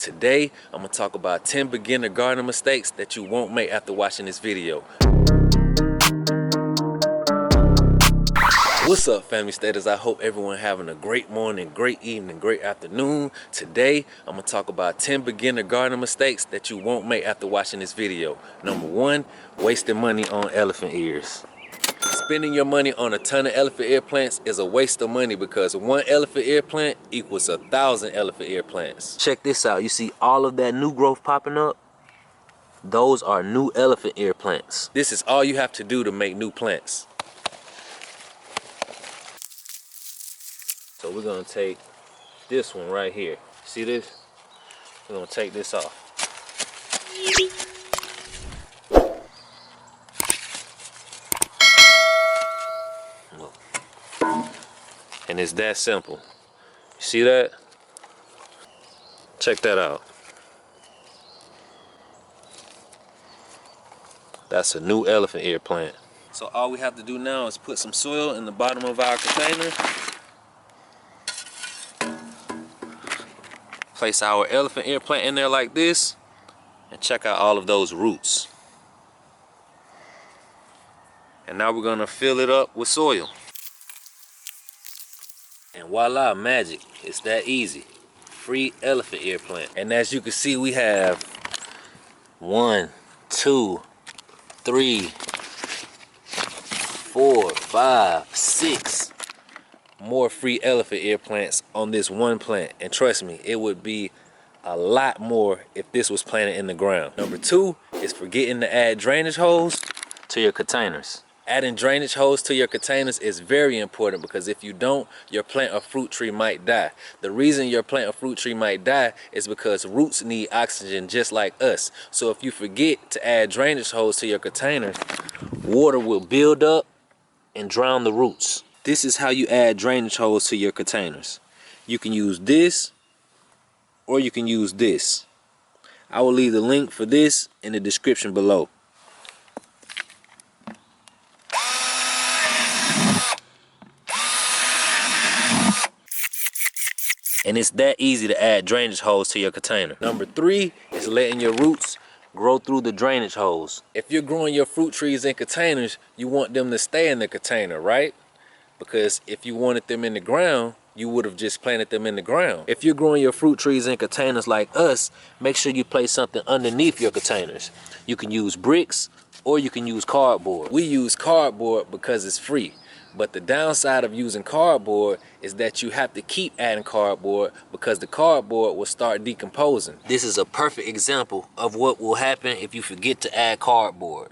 Today, I'm going to talk about 10 beginner gardening mistakes that you won't make after watching this video. What's up, family staters? I hope everyone having a great morning, great evening, great afternoon. Today, I'm going to talk about 10 beginner gardening mistakes that you won't make after watching this video. Number 1, wasting money on elephant ears. Spending your money on a ton of elephant ear plants is a waste of money because one elephant ear plant equals 1,000 elephant ear plants. Check this out. You see all of that new growth popping up? Those are new elephant ear plants. This is all you have to do to make new plants. So we're going to take this one right here. See this? We're going to take this off. And it's that simple. You see that? Check that out. That's a new elephant ear plant. So all we have to do now is put some soil in the bottom of our container. Place our elephant ear plant in there like this. And check out all of those roots. And now we're gonna fill it up with soil. And voila, magic. It's that easy. Free elephant ear plant. And as you can see, we have 1, 2, 3, 4, 5, 6 more free elephant ear plants on this one plant. And trust me, it would be a lot more if this was planted in the ground. Number 2 is forgetting to add drainage holes to your containers. Adding drainage holes to your containers is very important because if you don't, your plant or fruit tree might die. The reason your plant or fruit tree might die is because roots need oxygen just like us. So if you forget to add drainage holes to your containers, water will build up and drown the roots. This is how you add drainage holes to your containers. You can use this or you can use this. I will leave the link for this in the description below. And it's that easy to add drainage holes to your container. Number 3 is letting your roots grow through the drainage holes. If you're growing your fruit trees in containers, you want them to stay in the container, right? Because if you wanted them in the ground, you would have just planted them in the ground. If you're growing your fruit trees in containers like us, make sure you place something underneath your containers. You can use bricks or you can use cardboard. We use cardboard because it's free. But the downside of using cardboard is that you have to keep adding cardboard because the cardboard will start decomposing. This is a perfect example of what will happen if you forget to add cardboard.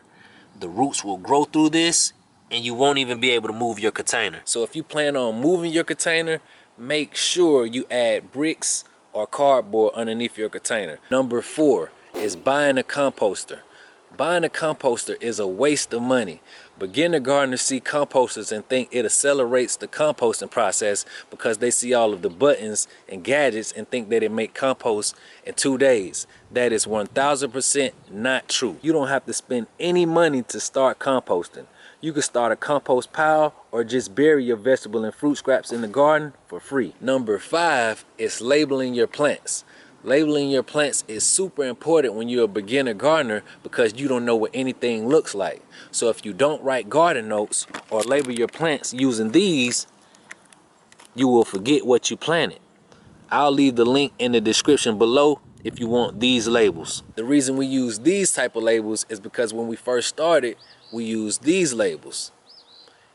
The roots will grow through this and you won't even be able to move your container. So if you plan on moving your container, make sure you add bricks or cardboard underneath your container. Number 4 is buying a composter. Buying a composter is a waste of money. Beginner gardeners see composters and think it accelerates the composting process because they see all of the buttons and gadgets and think that it make compost in 2 days. That is 1000% not true. You don't have to spend any money to start composting. You can start a compost pile or just bury your vegetable and fruit scraps in the garden for free. Number 5 is labeling your plants. Labeling your plants is super important when you're a beginner gardener because you don't know what anything looks like. So if you don't write garden notes or label your plants using these, you will forget what you planted. I'll leave the link in the description below if you want these labels. The reason we use these type of labels is because when we first started, we used these labels.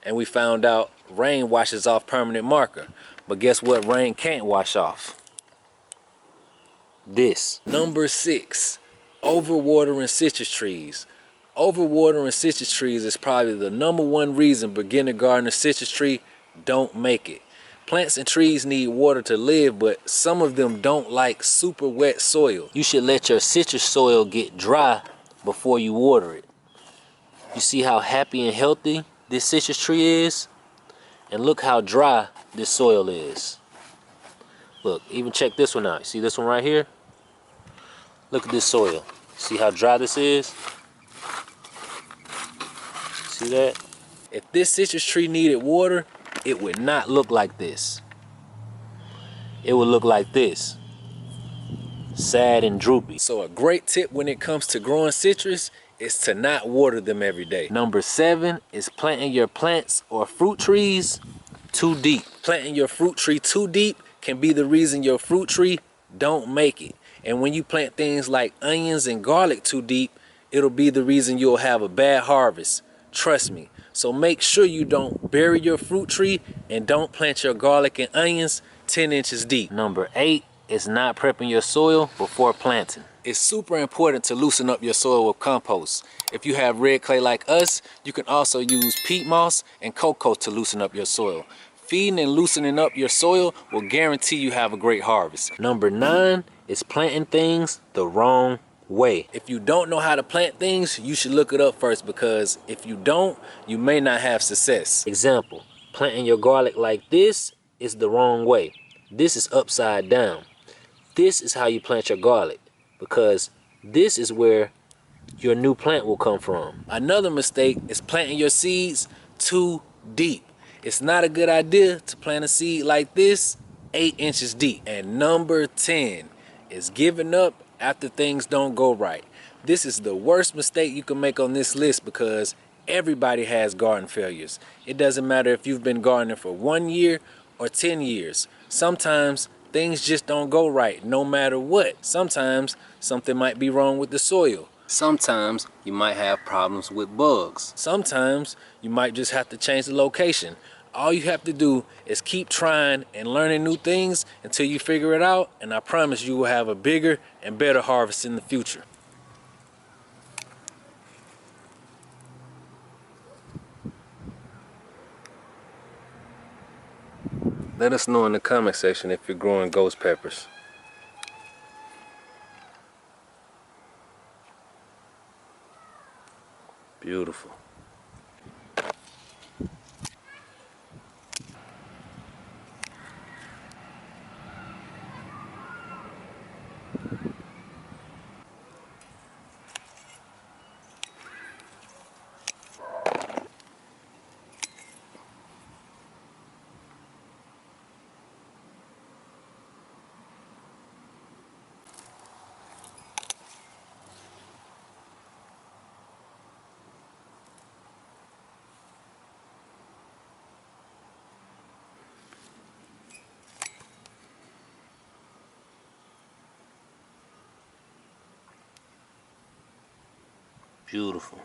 And we found out rain washes off permanent marker. But guess what rain can't wash off? This. Number 6, overwatering citrus trees. Overwatering citrus trees is probably the number 1 reason beginner gardener citrus tree don't make it. Plants and trees need water to live, but some of them don't like super wet soil. You should let your citrus soil get dry before you water it. You see how happy and healthy this citrus tree is? And look how dry this soil is. Look, even check this one out. You see this one right here? Look at this soil. See how dry this is? See that? If this citrus tree needed water, it would not look like this. It would look like this. sad and droopy. So a great tip when it comes to growing citrus is to not water them every day. Number 7 is planting your plants or fruit trees too deep. Planting your fruit tree too deep can be the reason your fruit tree don't make it. And when you plant things like onions and garlic too deep, it'll be the reason you'll have a bad harvest. Trust me. So make sure you don't bury your fruit tree and don't plant your garlic and onions 10 inches deep. Number 8 is not prepping your soil before planting. It's super important to loosen up your soil with compost. If you have red clay like us, you can also use peat moss and cocoa to loosen up your soil. Feeding and loosening up your soil will guarantee you have a great harvest. Number 9 is planting things the wrong way. If you don't know how to plant things, you should look it up first, because if you don't, you may not have success. Example, planting your garlic like this is the wrong way. This is upside down. This is how you plant your garlic, because this is where your new plant will come from. Another mistake is planting your seeds too deep. It's not a good idea to plant a seed like this 8 inches deep. And number 10 is giving up after things don't go right. This is the worst mistake you can make on this list, because everybody has garden failures. It doesn't matter if you've been gardening for 1 year or 10 years. Sometimes things just don't go right no matter what. Sometimes something might be wrong with the soil. Sometimes you might have problems with bugs. Sometimes you might just have to change the location. All you have to do is keep trying and learning new things until you figure it out, and I promise you will have a bigger and better harvest in the future. Let us know in the comment section if you're growing ghost peppers. Beautiful. Beautiful.